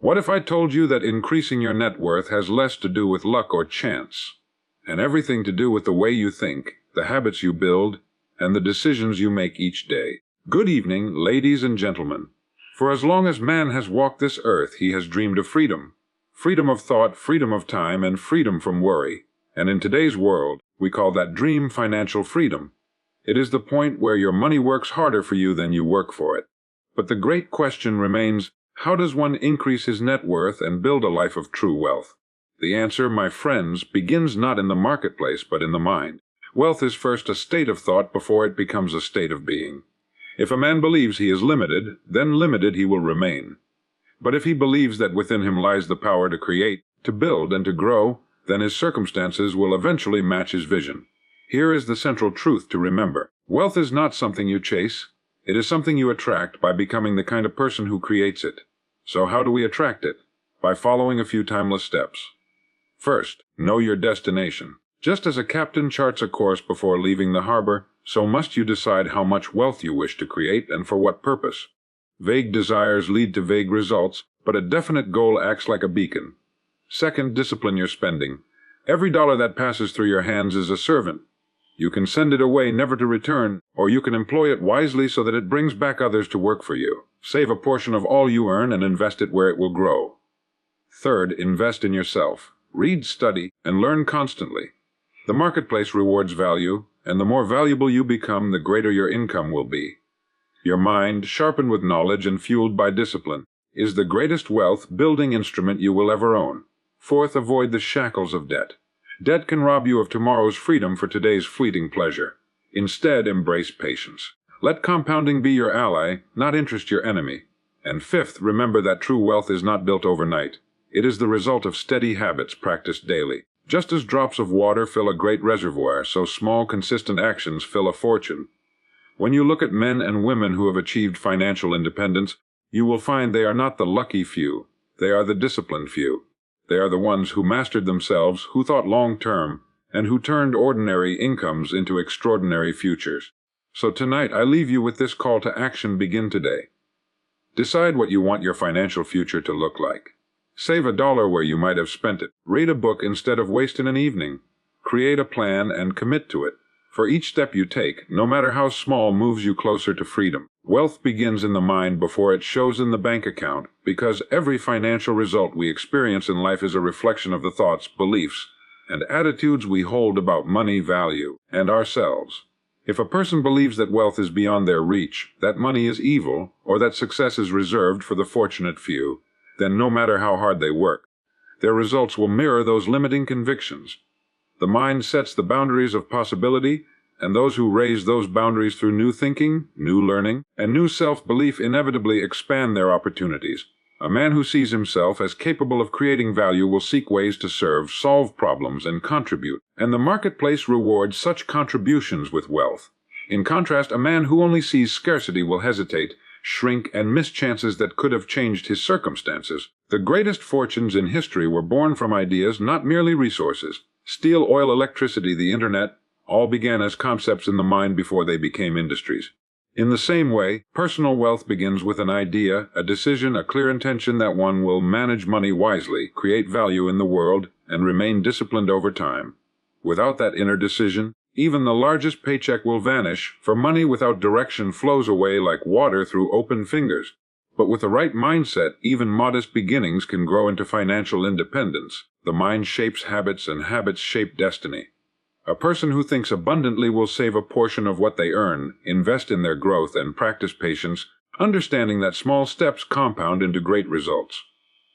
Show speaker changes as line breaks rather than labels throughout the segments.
What if I told you that increasing your net worth has less to do with luck or chance, and everything to do with the way you think, the habits you build, and the decisions you make each day? Good evening, ladies and gentlemen. For as long as man has walked this earth, he has dreamed of freedom. Freedom of thought, freedom of time, and freedom from worry. And in today's world, we call that dream financial freedom. It is the point where your money works harder for you than you work for it. But the great question remains, how does one increase his net worth and build a life of true wealth? The answer, my friends, begins not in the marketplace but in the mind. Wealth is first a state of thought before it becomes a state of being. If a man believes he is limited, then limited he will remain. But if he believes that within him lies the power to create, to build, and to grow, then his circumstances will eventually match his vision. Here is the central truth to remember. Wealth is not something you chase. It is something you attract by becoming the kind of person who creates it. So how do we attract it? By following a few timeless steps. First, know your destination. Just as a captain charts a course before leaving the harbor, so must you decide how much wealth you wish to create and for what purpose. Vague desires lead to vague results, but a definite goal acts like a beacon. Second, discipline your spending. Every dollar that passes through your hands is a servant. You can send it away never to return, or you can employ it wisely so that it brings back others to work for you. Save a portion of all you earn and invest it where it will grow. Third, invest in yourself. Read, study, and learn constantly. The marketplace rewards value, and the more valuable you become, the greater your income will be. Your mind, sharpened with knowledge and fueled by discipline, is the greatest wealth-building instrument you will ever own. Fourth, avoid the shackles of debt. Debt can rob you of tomorrow's freedom for today's fleeting pleasure. Instead, embrace patience. Let compounding be your ally, not interest your enemy. And fifth, remember that true wealth is not built overnight. It is the result of steady habits practiced daily. Just as drops of water fill a great reservoir, so small, consistent actions fill a fortune. When you look at men and women who have achieved financial independence, you will find they are not the lucky few. They are the disciplined few. They are the ones who mastered themselves, who thought long-term, and who turned ordinary incomes into extraordinary futures. So tonight I leave you with this call to action. Begin today. Decide what you want your financial future to look like. Save $1 where you might have spent it. Read a book instead of wasting an evening. Create a plan and commit to it. For each step you take, no matter how small, moves you closer to freedom. Wealth begins in the mind before it shows in the bank account, because every financial result we experience in life is a reflection of the thoughts, beliefs, and attitudes we hold about money, value, and ourselves. If a person believes that wealth is beyond their reach, that money is evil, or that success is reserved for the fortunate few, then no matter how hard they work, their results will mirror those limiting convictions. The mind sets the boundaries of possibility, and those who raise those boundaries through new thinking, new learning, and new self-belief inevitably expand their opportunities. A man who sees himself as capable of creating value will seek ways to serve, solve problems, and contribute, and the marketplace rewards such contributions with wealth. In contrast, a man who only sees scarcity will hesitate, shrink, and miss chances that could have changed his circumstances. The greatest fortunes in history were born from ideas, not merely resources. Steel, oil, electricity, the internet, all began as concepts in the mind before they became industries. In the same way, personal wealth begins with an idea, a decision, a clear intention that one will manage money wisely, create value in the world, and remain disciplined over time. Without that inner decision, even the largest paycheck will vanish, for money without direction flows away like water through open fingers. But with the right mindset, even modest beginnings can grow into financial independence. The mind shapes habits, and habits shape destiny. A person who thinks abundantly will save a portion of what they earn, invest in their growth, and practice patience, understanding that small steps compound into great results.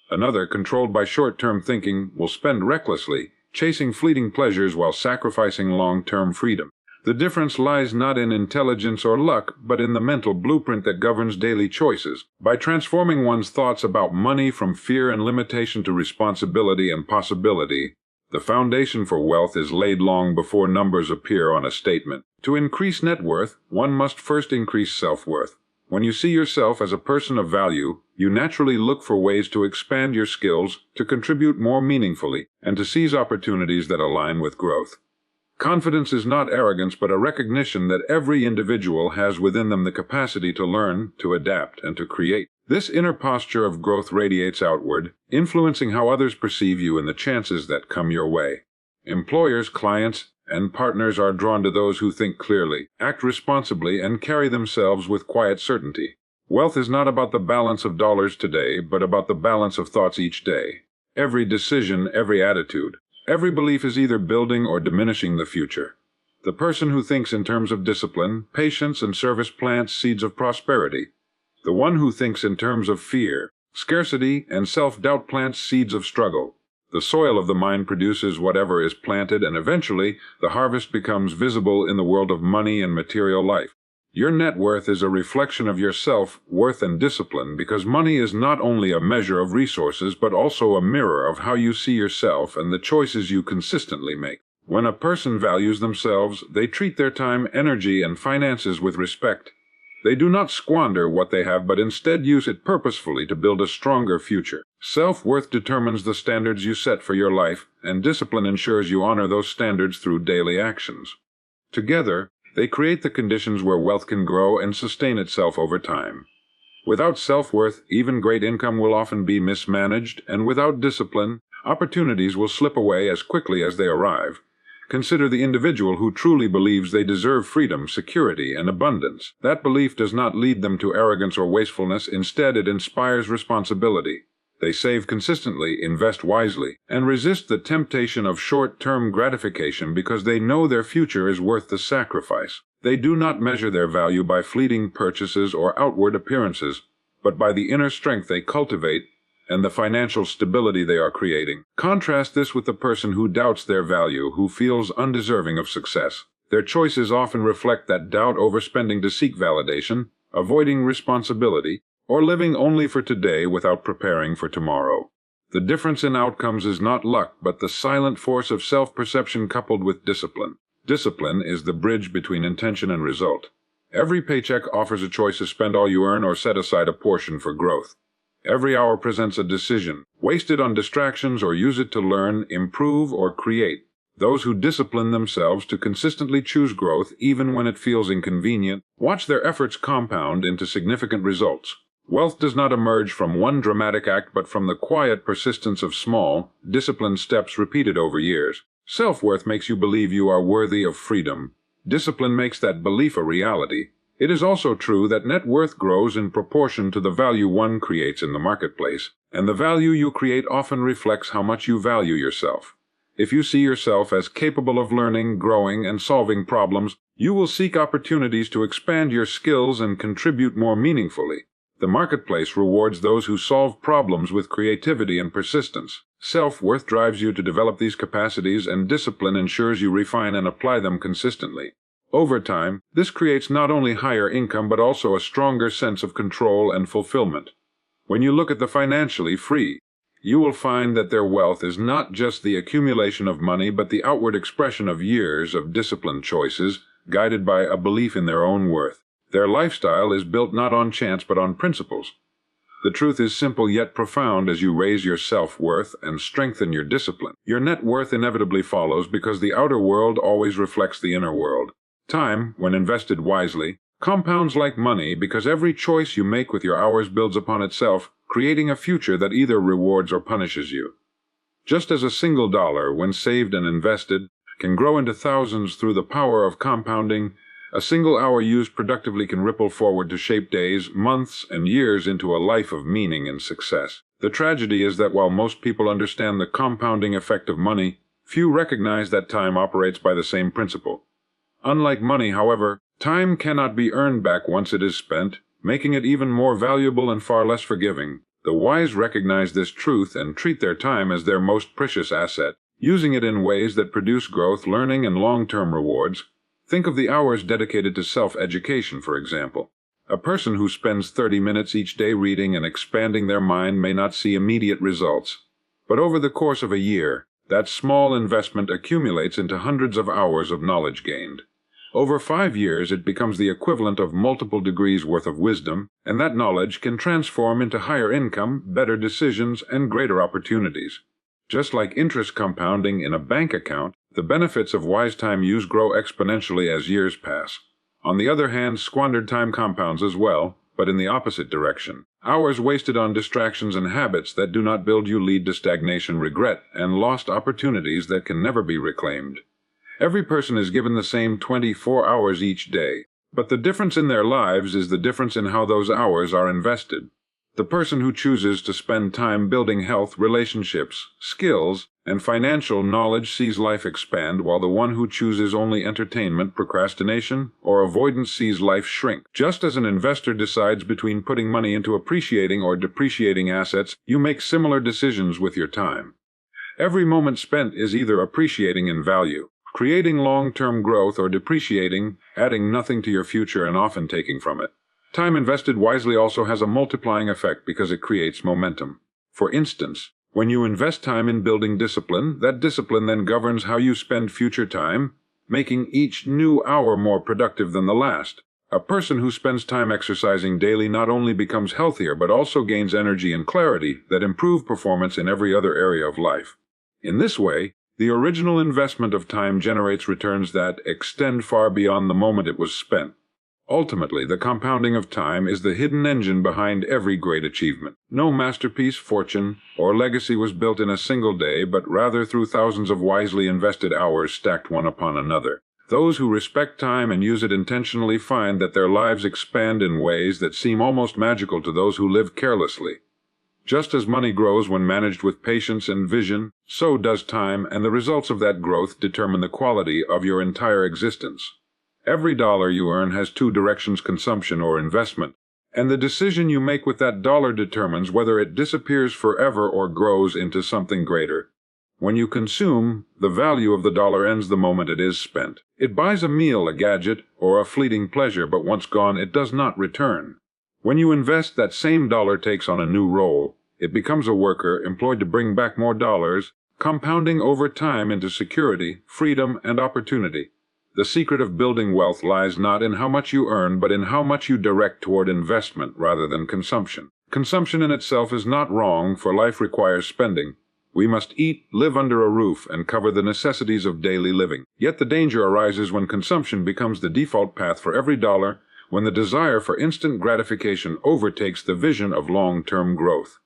Another, controlled by short-term thinking, will spend recklessly, chasing fleeting pleasures while sacrificing long-term freedom. The difference lies not in intelligence or luck, but in the mental blueprint that governs daily choices. By transforming one's thoughts about money from fear and limitation to responsibility and possibility, the foundation for wealth is laid long before numbers appear on a statement. To increase net worth, one must first increase self-worth. When you see yourself as a person of value, you naturally look for ways to expand your skills, to contribute more meaningfully, and to seize opportunities that align with growth. Confidence is not arrogance, but a recognition that every individual has within them the capacity to learn, to adapt, and to create. This inner posture of growth radiates outward, influencing how others perceive you and the chances that come your way. Employers, clients, and partners are drawn to those who think clearly, act responsibly, and carry themselves with quiet certainty. Wealth is not about the balance of dollars today, but about the balance of thoughts each day. Every decision, every attitude, every belief is either building or diminishing the future. The person who thinks in terms of discipline, patience, and service plants seeds of prosperity. The one who thinks in terms of fear, scarcity, and self-doubt plants seeds of struggle. The soil of the mind produces whatever is planted, and eventually the harvest becomes visible in the world of money and material life. Your net worth is a reflection of your self-worth and discipline, because money is not only a measure of resources but also a mirror of how you see yourself and the choices you consistently make. When a person values themselves, they treat their time, energy, and finances with respect. They do not squander what they have, but instead use it purposefully to build a stronger future. Self-worth determines the standards you set for your life, and discipline ensures you honor those standards through daily actions. Together, they create the conditions where wealth can grow and sustain itself over time. Without self-worth, even great income will often be mismanaged, and without discipline, opportunities will slip away as quickly as they arrive. Consider the individual who truly believes they deserve freedom, security, and abundance. That belief does not lead them to arrogance or wastefulness. Instead, it inspires responsibility. They save consistently, invest wisely, and resist the temptation of short-term gratification because they know their future is worth the sacrifice. They do not measure their value by fleeting purchases or outward appearances, but by the inner strength they cultivate and the financial stability they are creating. Contrast this with the person who doubts their value, who feels undeserving of success. Their choices often reflect that doubt, overspending to seek validation, avoiding responsibility, or living only for today without preparing for tomorrow. The difference in outcomes is not luck, but the silent force of self-perception coupled with discipline. Discipline is the bridge between intention and result. Every paycheck offers a choice to spend all you earn or set aside a portion for growth. Every hour presents a decision. Waste it on distractions or use it to learn, improve, or create. Those who discipline themselves to consistently choose growth, even when it feels inconvenient, watch their efforts compound into significant results. Wealth does not emerge from one dramatic act, but from the quiet persistence of small, disciplined steps repeated over years. Self-worth makes you believe you are worthy of freedom. Discipline makes that belief a reality. It is also true that net worth grows in proportion to the value one creates in the marketplace, and the value you create often reflects how much you value yourself. If you see yourself as capable of learning, growing, and solving problems, you will seek opportunities to expand your skills and contribute more meaningfully. The marketplace rewards those who solve problems with creativity and persistence. Self-worth drives you to develop these capacities, and discipline ensures you refine and apply them consistently. Over time, this creates not only higher income but also a stronger sense of control and fulfillment. When you look at the financially free, you will find that their wealth is not just the accumulation of money but the outward expression of years of disciplined choices, guided by a belief in their own worth. Their lifestyle is built not on chance but on principles. The truth is simple yet profound. As you raise your self-worth and strengthen your discipline, your net worth inevitably follows, because the outer world always reflects the inner world. Time, when invested wisely, compounds like money, because every choice you make with your hours builds upon itself, creating a future that either rewards or punishes you. Just as a single dollar, when saved and invested, can grow into thousands through the power of compounding, a single hour used productively can ripple forward to shape days, months, and years into a life of meaning and success. The tragedy is that while most people understand the compounding effect of money, few recognize that time operates by the same principle. Unlike money, however, time cannot be earned back once it is spent, making it even more valuable and far less forgiving. The wise recognize this truth and treat their time as their most precious asset, using it in ways that produce growth, learning, and long-term rewards. Think of the hours dedicated to self-education, for example. A person who spends 30 minutes each day reading and expanding their mind may not see immediate results, but over the course of a year, that small investment accumulates into hundreds of hours of knowledge gained. Over 5 years, it becomes the equivalent of multiple degrees worth of wisdom, and that knowledge can transform into higher income, better decisions, and greater opportunities. Just like interest compounding in a bank account, the benefits of wise time use grow exponentially as years pass. On the other hand, squandered time compounds as well, but in the opposite direction. Hours wasted on distractions and habits that do not build you lead to stagnation, regret, and lost opportunities that can never be reclaimed. Every person is given the same 24 hours each day, but the difference in their lives is the difference in how those hours are invested. The person who chooses to spend time building health, relationships, skills, and financial knowledge sees life expand, while the one who chooses only entertainment, procrastination, or avoidance sees life shrink. Just as an investor decides between putting money into appreciating or depreciating assets, you make similar decisions with your time. Every moment spent is either appreciating in value, creating long-term growth, or depreciating, adding nothing to your future and often taking from it. Time invested wisely also has a multiplying effect because it creates momentum. For instance, when you invest time in building discipline, that discipline then governs how you spend future time, making each new hour more productive than the last. A person who spends time exercising daily not only becomes healthier but also gains energy and clarity that improve performance in every other area of life. In this way, the original investment of time generates returns that extend far beyond the moment it was spent. Ultimately, the compounding of time is the hidden engine behind every great achievement. No masterpiece, fortune, or legacy was built in a single day, but rather through thousands of wisely invested hours stacked one upon another. Those who respect time and use it intentionally find that their lives expand in ways that seem almost magical to those who live carelessly. Just as money grows when managed with patience and vision, so does time, and the results of that growth determine the quality of your entire existence. Every dollar you earn has two directions: consumption or investment, and the decision you make with that dollar determines whether it disappears forever or grows into something greater. When you consume, the value of the dollar ends the moment it is spent. It buys a meal, a gadget, or a fleeting pleasure, but once gone, it does not return. When you invest, that same dollar takes on a new role. It becomes a worker, employed to bring back more dollars, compounding over time into security, freedom, and opportunity. The secret of building wealth lies not in how much you earn, but in how much you direct toward investment rather than consumption. Consumption in itself is not wrong, for life requires spending. We must eat, live under a roof, and cover the necessities of daily living. Yet the danger arises when consumption becomes the default path for every dollar, when the desire for instant gratification overtakes the vision of long-term growth.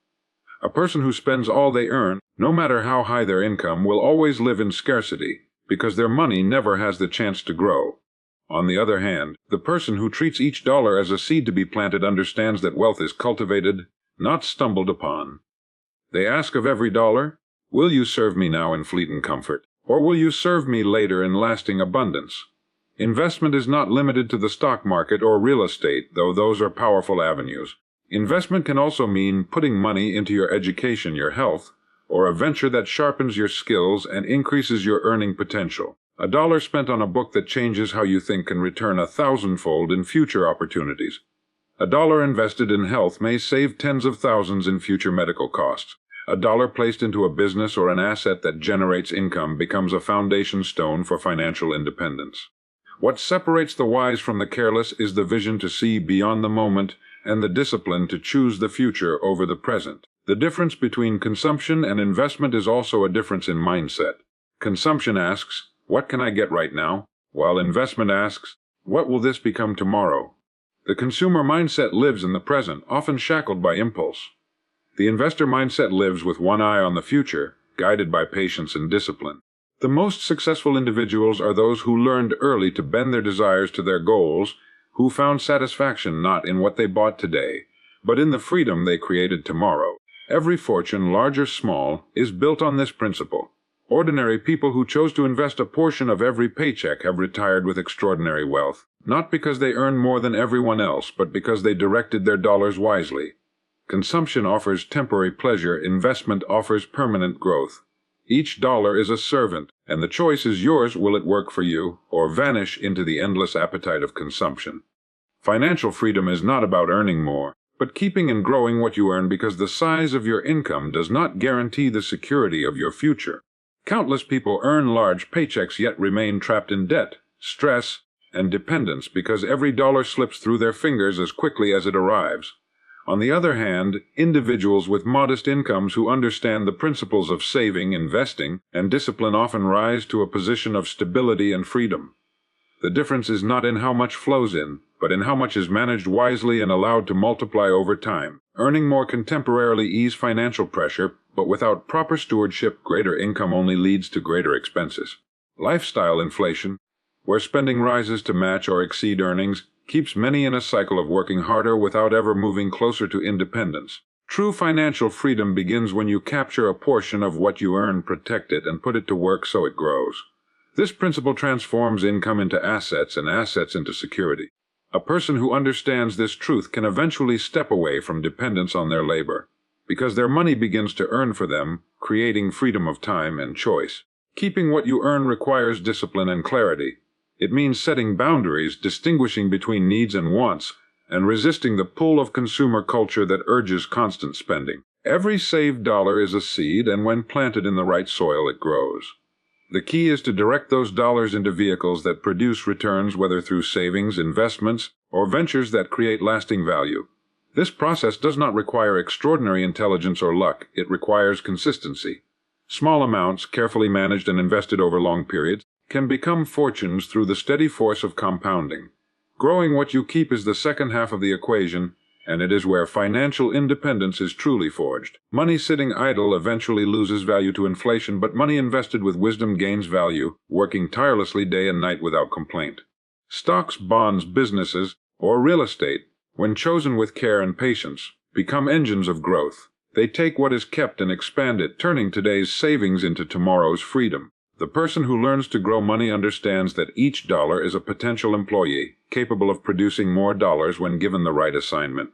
A person who spends all they earn, no matter how high their income, will always live in scarcity, because their money never has the chance to grow. On the other hand, the person who treats each dollar as a seed to be planted understands that wealth is cultivated, not stumbled upon. They ask of every dollar, "Will you serve me now in fleeting comfort, or will you serve me later in lasting abundance?" Investment is not limited to the stock market or real estate, though those are powerful avenues. Investment can also mean putting money into your education, your health, or a venture that sharpens your skills and increases your earning potential. A dollar spent on a book that changes how you think can return 1,000-fold in future opportunities. A dollar invested in health may save tens of thousands in future medical costs. A dollar placed into a business or an asset that generates income becomes a foundation stone for financial independence. What separates the wise from the careless is the vision to see beyond the moment and the discipline to choose the future over the present. The difference between consumption and investment is also a difference in mindset. Consumption asks, "What can I get right now?" while investment asks, "What will this become tomorrow?" The consumer mindset lives in the present, often shackled by impulse. The investor mindset lives with one eye on the future, guided by patience and discipline. The most successful individuals are those who learned early to bend their desires to their goals, who found satisfaction not in what they bought today, but in the freedom they created tomorrow. Every fortune, large or small, is built on this principle. Ordinary people who chose to invest a portion of every paycheck have retired with extraordinary wealth, not because they earned more than everyone else, but because they directed their dollars wisely. Consumption offers temporary pleasure, investment offers permanent growth. Each dollar is a servant, and the choice is yours: will it work for you, or vanish into the endless appetite of consumption? Financial freedom is not about earning more, but keeping and growing what you earn, because the size of your income does not guarantee the security of your future. Countless people earn large paychecks yet remain trapped in debt, stress, and dependence because every dollar slips through their fingers as quickly as it arrives. On the other hand, individuals with modest incomes who understand the principles of saving, investing, and discipline often rise to a position of stability and freedom. The difference is not in how much flows in, but in how much is managed wisely and allowed to multiply over time. Earning more can temporarily ease financial pressure, but without proper stewardship, greater income only leads to greater expenses. Lifestyle inflation, where spending rises to match or exceed earnings, keeps many in a cycle of working harder without ever moving closer to independence. True financial freedom begins when you capture a portion of what you earn, protect it, and put it to work so it grows. This principle transforms income into assets and assets into security. A person who understands this truth can eventually step away from dependence on their labor, because their money begins to earn for them, creating freedom of time and choice. Keeping what you earn requires discipline and clarity. It means setting boundaries, distinguishing between needs and wants, and resisting the pull of consumer culture that urges constant spending. Every saved dollar is a seed, and when planted in the right soil, it grows. The key is to direct those dollars into vehicles that produce returns, whether through savings, investments, or ventures that create lasting value. This process does not require extraordinary intelligence or luck. It requires consistency. Small amounts, carefully managed and invested over long periods, can become fortunes through the steady force of compounding. Growing what you keep is the second half of the equation, and it is where financial independence is truly forged. Money sitting idle eventually loses value to inflation, but money invested with wisdom gains value, working tirelessly day and night without complaint. Stocks, bonds, businesses, or real estate, when chosen with care and patience, become engines of growth. They take what is kept and expand it, turning today's savings into tomorrow's freedom. The person who learns to grow money understands that each dollar is a potential employee, capable of producing more dollars when given the right assignment.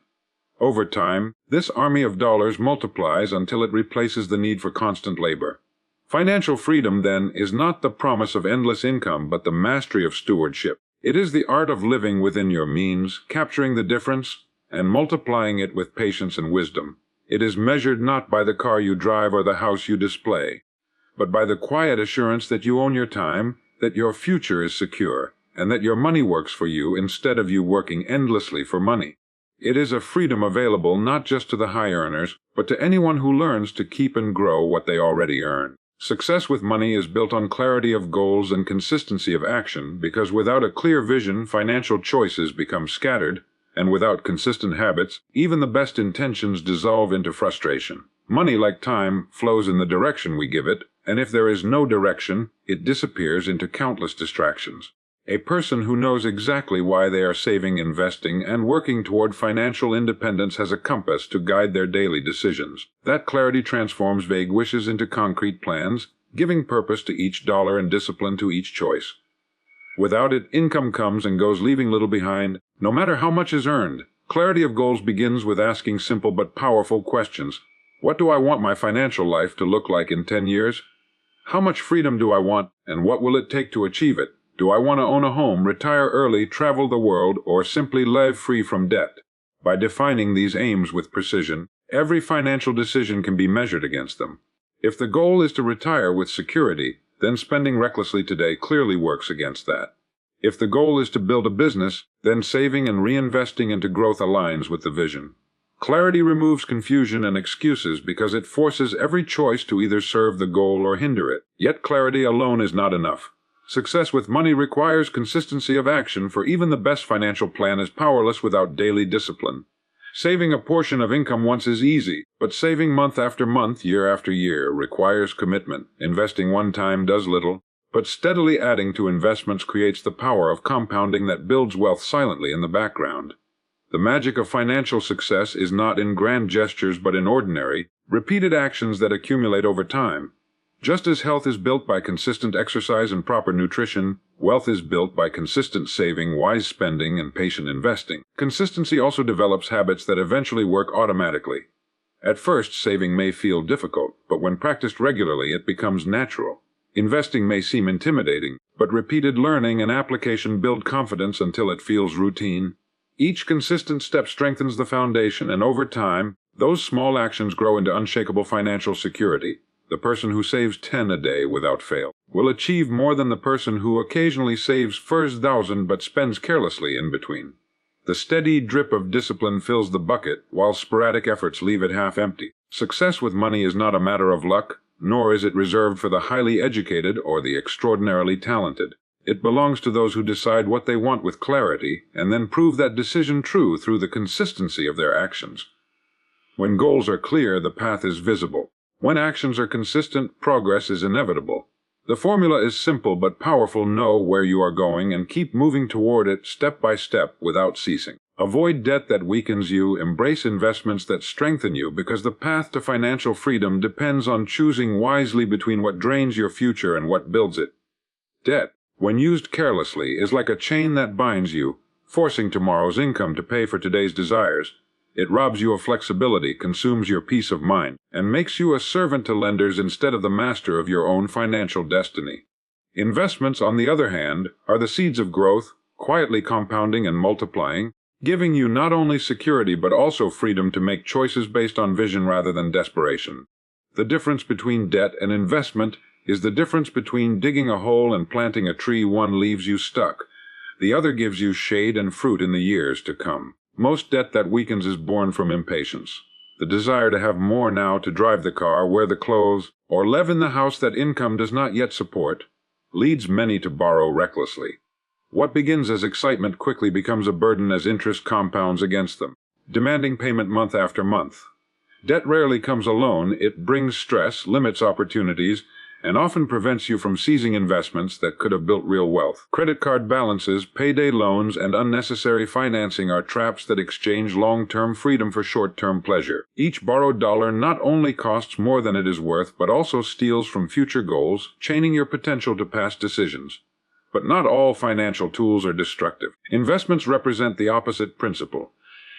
Over time, this army of dollars multiplies until it replaces the need for constant labor. Financial freedom, then, is not the promise of endless income, but the mastery of stewardship. It is the art of living within your means, capturing the difference, and multiplying it with patience and wisdom. It is measured not by the car you drive or the house you display, but by the quiet assurance that you own your time, that your future is secure, and that your money works for you instead of you working endlessly for money. It is a freedom available not just to the high earners, but to anyone who learns to keep and grow what they already earn. Success with money is built on clarity of goals and consistency of action, because without a clear vision, financial choices become scattered, and without consistent habits, even the best intentions dissolve into frustration. Money, like time, flows in the direction we give it, and if there is no direction, it disappears into countless distractions. A person who knows exactly why they are saving, investing, and working toward financial independence has a compass to guide their daily decisions. That clarity transforms vague wishes into concrete plans, giving purpose to each dollar and discipline to each choice. Without it, income comes and goes, leaving little behind, no matter how much is earned. Clarity of goals begins with asking simple but powerful questions. What do I want my financial life to look like in 10 years? How much freedom do I want, and what will it take to achieve it? Do I want to own a home, retire early, travel the world, or simply live free from debt? By defining these aims with precision, every financial decision can be measured against them. If the goal is to retire with security, then spending recklessly today clearly works against that. If the goal is to build a business, then saving and reinvesting into growth aligns with the vision. Clarity removes confusion and excuses because it forces every choice to either serve the goal or hinder it. Yet clarity alone is not enough. Success with money requires consistency of action, for even the best financial plan is powerless without daily discipline. Saving a portion of income once is easy, but saving month after month, year after year, requires commitment. Investing one time does little, but steadily adding to investments creates the power of compounding that builds wealth silently in the background. The magic of financial success is not in grand gestures but in ordinary, repeated actions that accumulate over time. Just as health is built by consistent exercise and proper nutrition, wealth is built by consistent saving, wise spending, and patient investing. Consistency also develops habits that eventually work automatically. At first, saving may feel difficult, but when practiced regularly, it becomes natural. Investing may seem intimidating, but repeated learning and application build confidence until it feels routine. Each consistent step strengthens the foundation, and over time, those small actions grow into unshakable financial security. The person who saves 10 a day without fail will achieve more than the person who occasionally saves first 1,000 but spends carelessly in between. The steady drip of discipline fills the bucket, while sporadic efforts leave it half empty. Success with money is not a matter of luck, nor is it reserved for the highly educated or the extraordinarily talented. It belongs to those who decide what they want with clarity and then prove that decision true through the consistency of their actions. When goals are clear, the path is visible. When actions are consistent, progress is inevitable. The formula is simple but powerful. Know where you are going and keep moving toward it step by step without ceasing. Avoid debt that weakens you. Embrace investments that strengthen you, because the path to financial freedom depends on choosing wisely between what drains your future and what builds it. Debt, when used carelessly, is like a chain that binds you, forcing tomorrow's income to pay for today's desires. It robs you of flexibility, consumes your peace of mind, and makes you a servant to lenders instead of the master of your own financial destiny. Investments, on the other hand, are the seeds of growth, quietly compounding and multiplying, giving you not only security but also freedom to make choices based on vision rather than desperation. The difference between debt and investment is the difference between digging a hole and planting a tree. One leaves you stuck. The other gives you shade and fruit in the years to come. Most debt that weakens is born from impatience. The desire to have more now, to drive the car, wear the clothes, or live in the house that income does not yet support, leads many to borrow recklessly. What begins as excitement quickly becomes a burden as interest compounds against them, demanding payment month after month. Debt rarely comes alone. It brings stress, limits opportunities, and often prevents you from seizing investments that could have built real wealth. Credit card balances, payday loans, and unnecessary financing are traps that exchange long-term freedom for short-term pleasure. Each borrowed dollar not only costs more than it is worth, but also steals from future goals, chaining your potential to past decisions. But not all financial tools are destructive. Investments represent the opposite principle.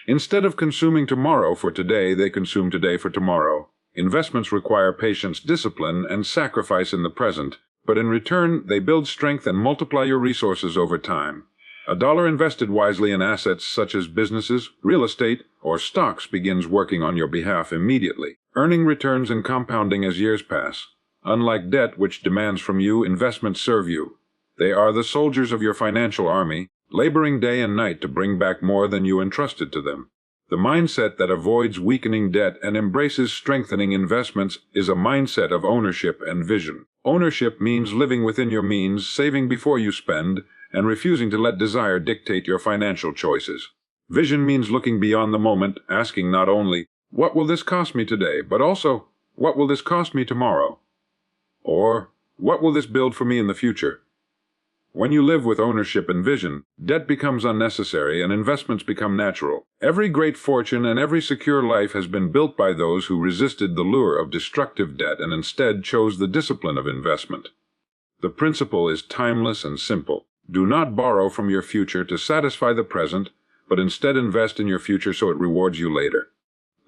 Instead of consuming tomorrow for today, they consume today for tomorrow. Investments require patience, discipline, and sacrifice in the present, but in return, they build strength and multiply your resources over time. A dollar invested wisely in assets such as businesses, real estate, or stocks begins working on your behalf immediately, earning returns and compounding as years pass. Unlike debt, which demands from you, investments serve you. They are the soldiers of your financial army, laboring day and night to bring back more than you entrusted to them. The mindset that avoids weakening debt and embraces strengthening investments is a mindset of ownership and vision. Ownership means living within your means, saving before you spend, and refusing to let desire dictate your financial choices. Vision means looking beyond the moment, asking not only, "What will this cost me today?" but also, "What will this cost me tomorrow?" Or, "What will this build for me in the future?" When you live with ownership and vision, debt becomes unnecessary and investments become natural. Every great fortune and every secure life has been built by those who resisted the lure of destructive debt and instead chose the discipline of investment. The principle is timeless and simple. Do not borrow from your future to satisfy the present, but instead invest in your future so it rewards you later.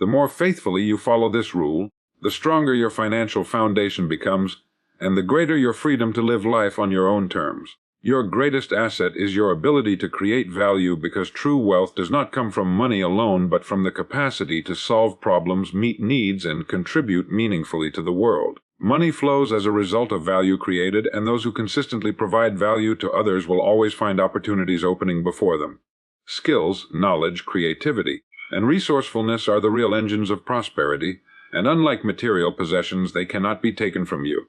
The more faithfully you follow this rule, the stronger your financial foundation becomes, and the greater your freedom to live life on your own terms. Your greatest asset is your ability to create value, because true wealth does not come from money alone but from the capacity to solve problems, meet needs, and contribute meaningfully to the world. Money flows as a result of value created, and those who consistently provide value to others will always find opportunities opening before them. Skills, knowledge, creativity, and resourcefulness are the real engines of prosperity, and unlike material possessions, they cannot be taken from you.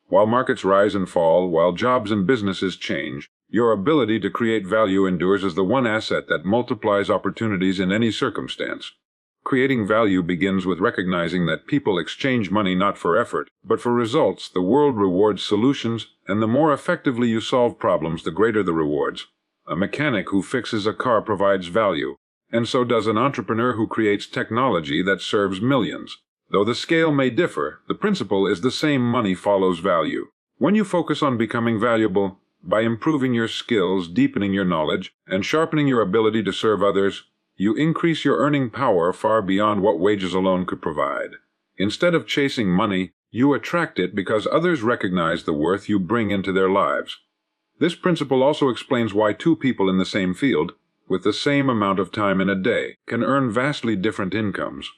While markets rise and fall, while jobs and businesses change, your ability to create value endures as the one asset that multiplies opportunities in any circumstance. Creating value begins with recognizing that people exchange money not for effort, but for results. The world rewards solutions, and the more effectively you solve problems, the greater the rewards. A mechanic who fixes a car provides value, and so does an entrepreneur who creates technology that serves millions. Though the scale may differ, the principle is the same: money follows value. When you focus on becoming valuable, by improving your skills, deepening your knowledge, and sharpening your ability to serve others, you increase your earning power far beyond what wages alone could provide. Instead of chasing money, you attract it because others recognize the worth you bring into their lives. This principle also explains why two people in the same field, with the same amount of time in a day, can earn vastly different incomes.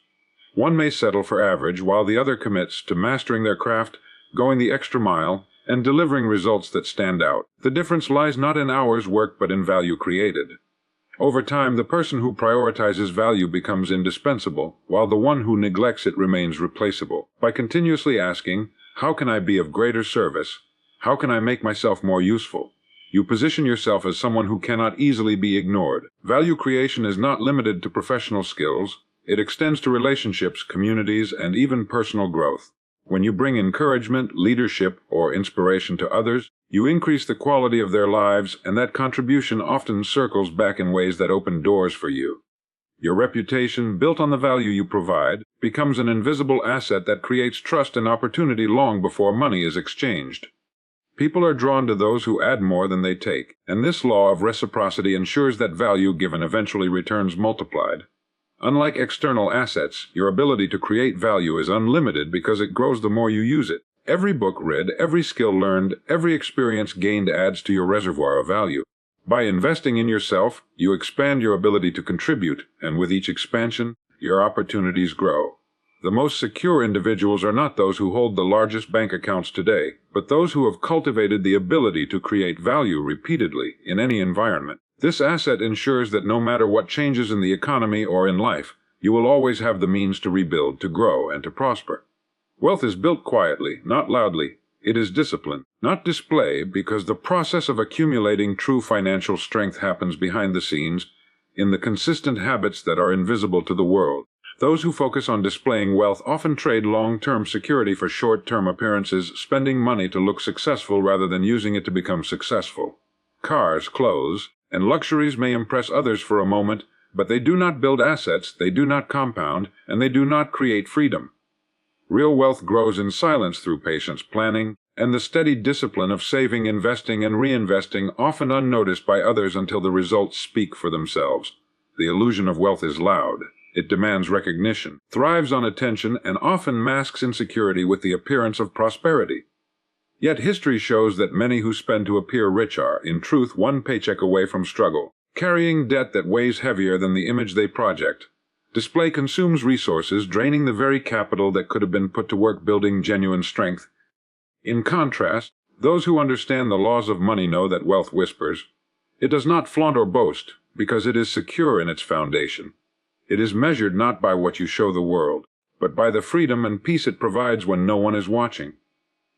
One may settle for average, while the other commits to mastering their craft, going the extra mile, and delivering results that stand out. The difference lies not in hours worked but in value created. Over time, the person who prioritizes value becomes indispensable, while the one who neglects it remains replaceable. By continuously asking, "How can I be of greater service? How can I make myself more useful?" You position yourself as someone who cannot easily be ignored. Value creation is not limited to professional skills. It extends to relationships, communities, and even personal growth. When you bring encouragement, leadership, or inspiration to others, you increase the quality of their lives, and that contribution often circles back in ways that open doors for you. Your reputation, built on the value you provide, becomes an invisible asset that creates trust and opportunity long before money is exchanged. People are drawn to those who add more than they take, and this law of reciprocity ensures that value given eventually returns multiplied. Unlike external assets, your ability to create value is unlimited because it grows the more you use it. Every book read, every skill learned, every experience gained adds to your reservoir of value. By investing in yourself, you expand your ability to contribute, and with each expansion, your opportunities grow. The most secure individuals are not those who hold the largest bank accounts today, but those who have cultivated the ability to create value repeatedly in any environment. This asset ensures that no matter what changes in the economy or in life, you will always have the means to rebuild, to grow, and to prosper. Wealth is built quietly, not loudly. It is discipline, not display, because the process of accumulating true financial strength happens behind the scenes, in the consistent habits that are invisible to the world. Those who focus on displaying wealth often trade long-term security for short-term appearances, spending money to look successful rather than using it to become successful. Cars, clothes, and luxuries may impress others for a moment, but they do not build assets, they do not compound, and they do not create freedom. Real wealth grows in silence through patience, planning, and the steady discipline of saving, investing, and reinvesting, often unnoticed by others until the results speak for themselves. The illusion of wealth is loud. It demands recognition, thrives on attention, and often masks insecurity with the appearance of prosperity. Yet history shows that many who spend to appear rich are, in truth, one paycheck away from struggle, carrying debt that weighs heavier than the image they project. Display consumes resources, draining the very capital that could have been put to work building genuine strength. In contrast, those who understand the laws of money know that wealth whispers. It does not flaunt or boast, because it is secure in its foundation. It is measured not by what you show the world, but by the freedom and peace it provides when no one is watching.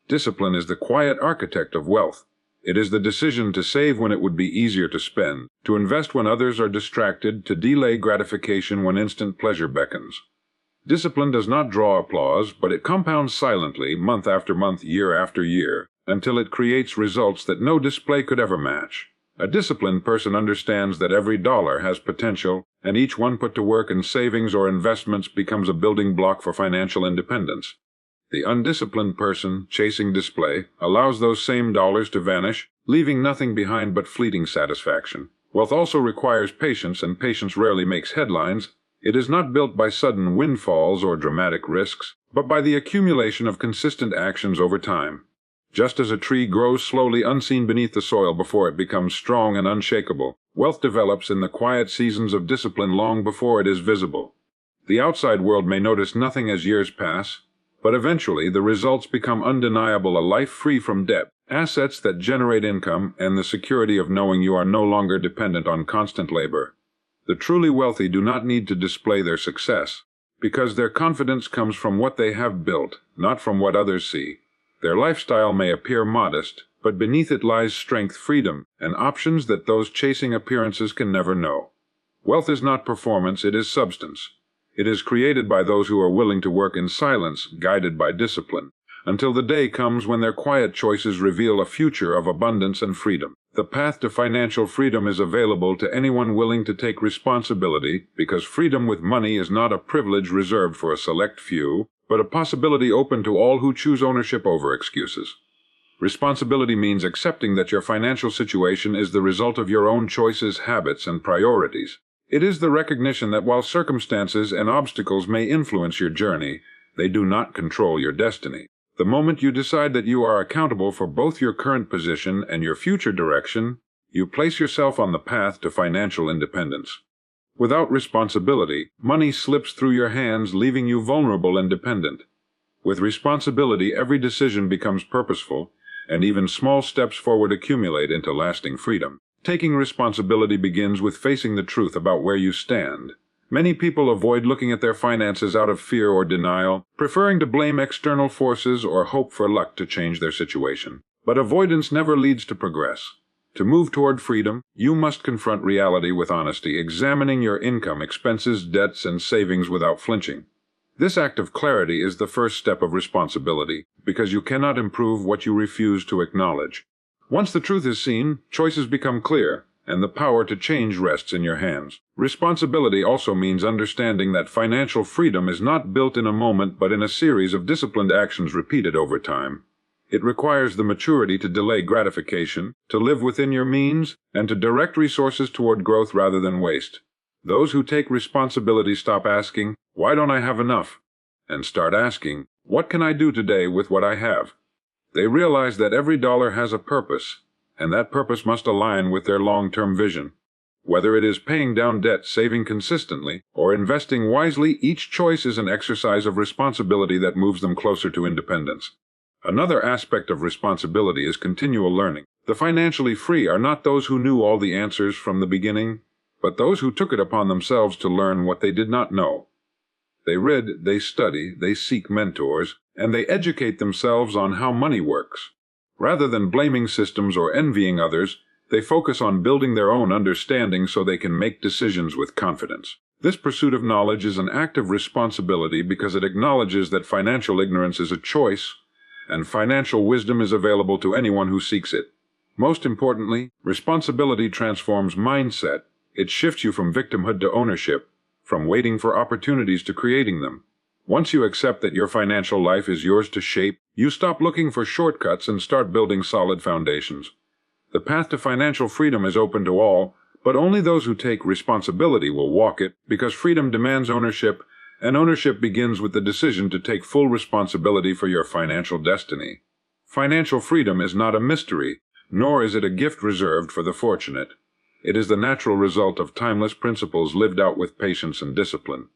Discipline is the quiet architect of wealth. It is the decision to save when it would be easier to spend, to invest when others are distracted, to delay gratification when instant pleasure beckons. Discipline does not draw applause, but it compounds silently, month after month, year after year, until it creates results that no display could ever match. A disciplined person understands that every dollar has potential, and each one put to work in savings or investments becomes a building block for financial independence. The undisciplined person, chasing display, allows those same dollars to vanish, leaving nothing behind but fleeting satisfaction. Wealth also requires patience, and patience rarely makes headlines. It is not built by sudden windfalls or dramatic risks, but by the accumulation of consistent actions over time. Just as a tree grows slowly unseen beneath the soil before it becomes strong and unshakable, wealth develops in the quiet seasons of discipline long before it is visible. The outside world may notice nothing as years pass, but eventually the results become undeniable: a life free from debt, assets that generate income, and the security of knowing you are no longer dependent on constant labor. The truly wealthy do not need to display their success, because their confidence comes from what they have built, not from what others see. Their lifestyle may appear modest, but beneath it lies strength, freedom, and options that those chasing appearances can never know. Wealth is not performance, it is substance. It is created by those who are willing to work in silence, guided by discipline, until the day comes when their quiet choices reveal a future of abundance and freedom. The path to financial freedom is available to anyone willing to take responsibility, because freedom with money is not a privilege reserved for a select few, but a possibility open to all who choose ownership over excuses. Responsibility means accepting that your financial situation is the result of your own choices, habits, and priorities. It is the recognition that while circumstances and obstacles may influence your journey, they do not control your destiny. The moment you decide that you are accountable for both your current position and your future direction, you place yourself on the path to financial independence. Without responsibility, money slips through your hands, leaving you vulnerable and dependent. With responsibility, every decision becomes purposeful, and even small steps forward accumulate into lasting freedom. Taking responsibility begins with facing the truth about where you stand. Many people avoid looking at their finances out of fear or denial, preferring to blame external forces or hope for luck to change their situation. But avoidance never leads to progress. To move toward freedom, you must confront reality with honesty, examining your income, expenses, debts, and savings without flinching. This act of clarity is the first step of responsibility, because you cannot improve what you refuse to acknowledge. Once the truth is seen, choices become clear, and the power to change rests in your hands. Responsibility also means understanding that financial freedom is not built in a moment but in a series of disciplined actions repeated over time. It requires the maturity to delay gratification, to live within your means, and to direct resources toward growth rather than waste. Those who take responsibility stop asking, "Why don't I have enough?" and start asking, "What can I do today with what I have?" They realize that every dollar has a purpose, and that purpose must align with their long-term vision. Whether it is paying down debt, saving consistently, or investing wisely, each choice is an exercise of responsibility that moves them closer to independence. Another aspect of responsibility is continual learning. The financially free are not those who knew all the answers from the beginning, but those who took it upon themselves to learn what they did not know. They read, they study, they seek mentors, and they educate themselves on how money works. Rather than blaming systems or envying others, they focus on building their own understanding so they can make decisions with confidence. This pursuit of knowledge is an act of responsibility because it acknowledges that financial ignorance is a choice, and financial wisdom is available to anyone who seeks it. Most importantly, responsibility transforms mindset. It shifts you from victimhood to ownership, from waiting for opportunities to creating them. Once you accept that your financial life is yours to shape, you stop looking for shortcuts and start building solid foundations. The path to financial freedom is open to all, but only those who take responsibility will walk it, because freedom demands ownership, and ownership begins with the decision to take full responsibility for your financial destiny. Financial freedom is not a mystery, nor is it a gift reserved for the fortunate. It is the natural result of timeless principles lived out with patience and discipline.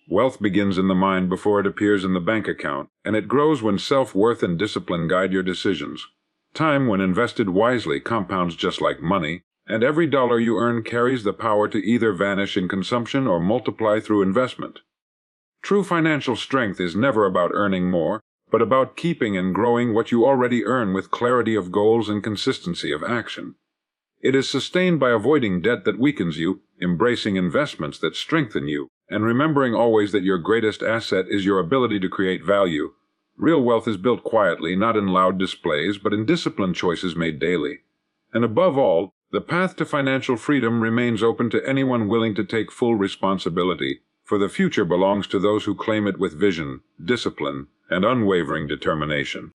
Wealth begins in the mind before it appears in the bank account, and it grows when self-worth and discipline guide your decisions. Time, when invested wisely, compounds just like money, and every dollar you earn carries the power to either vanish in consumption or multiply through investment. True financial strength is never about earning more, but about keeping and growing what you already earn with clarity of goals and consistency of action. It is sustained by avoiding debt that weakens you, embracing investments that strengthen you, and remembering always that your greatest asset is your ability to create value. Real wealth is built quietly, not in loud displays, but in disciplined choices made daily. And above all, the path to financial freedom remains open to anyone willing to take full responsibility, for the future belongs to those who claim it with vision, discipline, and unwavering determination.